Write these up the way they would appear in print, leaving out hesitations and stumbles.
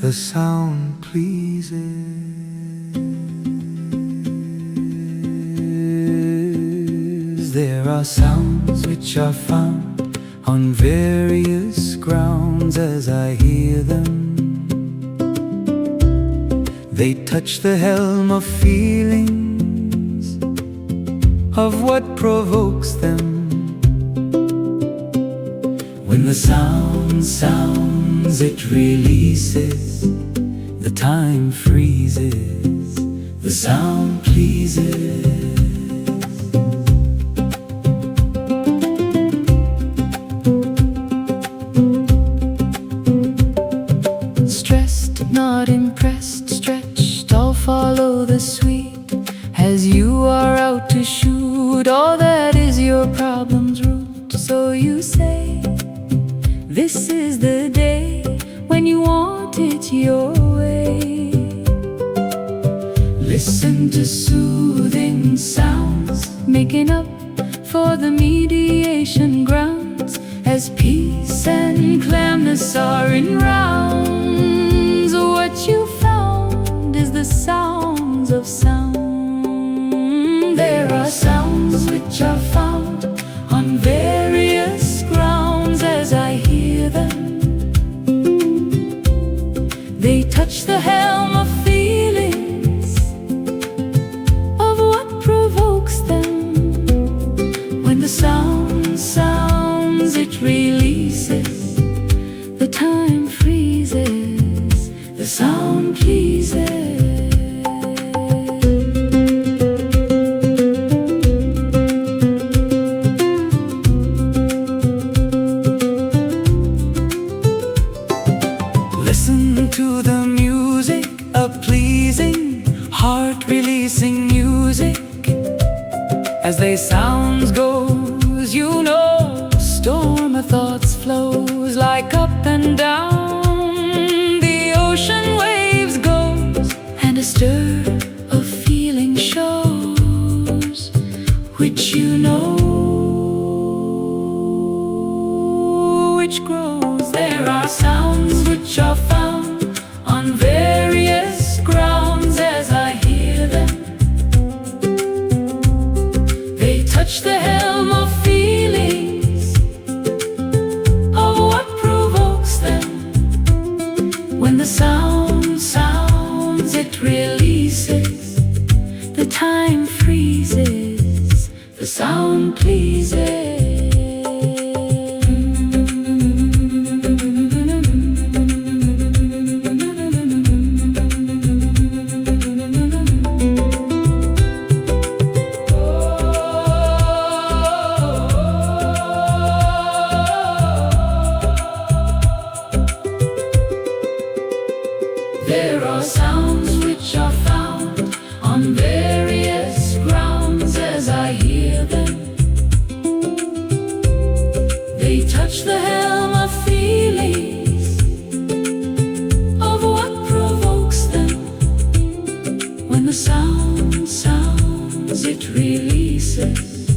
the sound pleases. There are sounds which are found on various grounds. As I hear them, they touch the helm of feelings, of what provokes them. When the sound sounds, it releases, the time freezes, the sound pleases. Stressed, not impressed, stretched, I'll follow the sweet. As you are out to shoot, all that is your problem's root. So you say, this is the day when you want it your way. Listen to soothing sounds, making up for the mediation grounds, as peace and calmness are in rounds. What you found is the sounds of sound. There are sounds which are found on various grounds. As I hear them, they touch the helm of feelings, of what provokes them. When the sound sounds, it releases, the time freezes, the sound pleases. Listen to the music, a pleasing, heart-releasing music. As they sounds goes, you know, storm of thoughts flows like up and down. The ocean waves goes, and a stir of feeling shows, which you know, which grows. There are sounds which are found on various grounds. As I hear them, they touch the helm of feelings, of what provokes them. When the sound sounds, it releases, the time freezes, the sound pleases. There are sounds which are found on various grounds. As I hear them, they touch the helm of feelings, of what provokes them. When the sound sounds, it releases,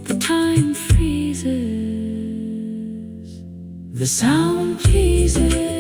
the time freezes, the sound pleases.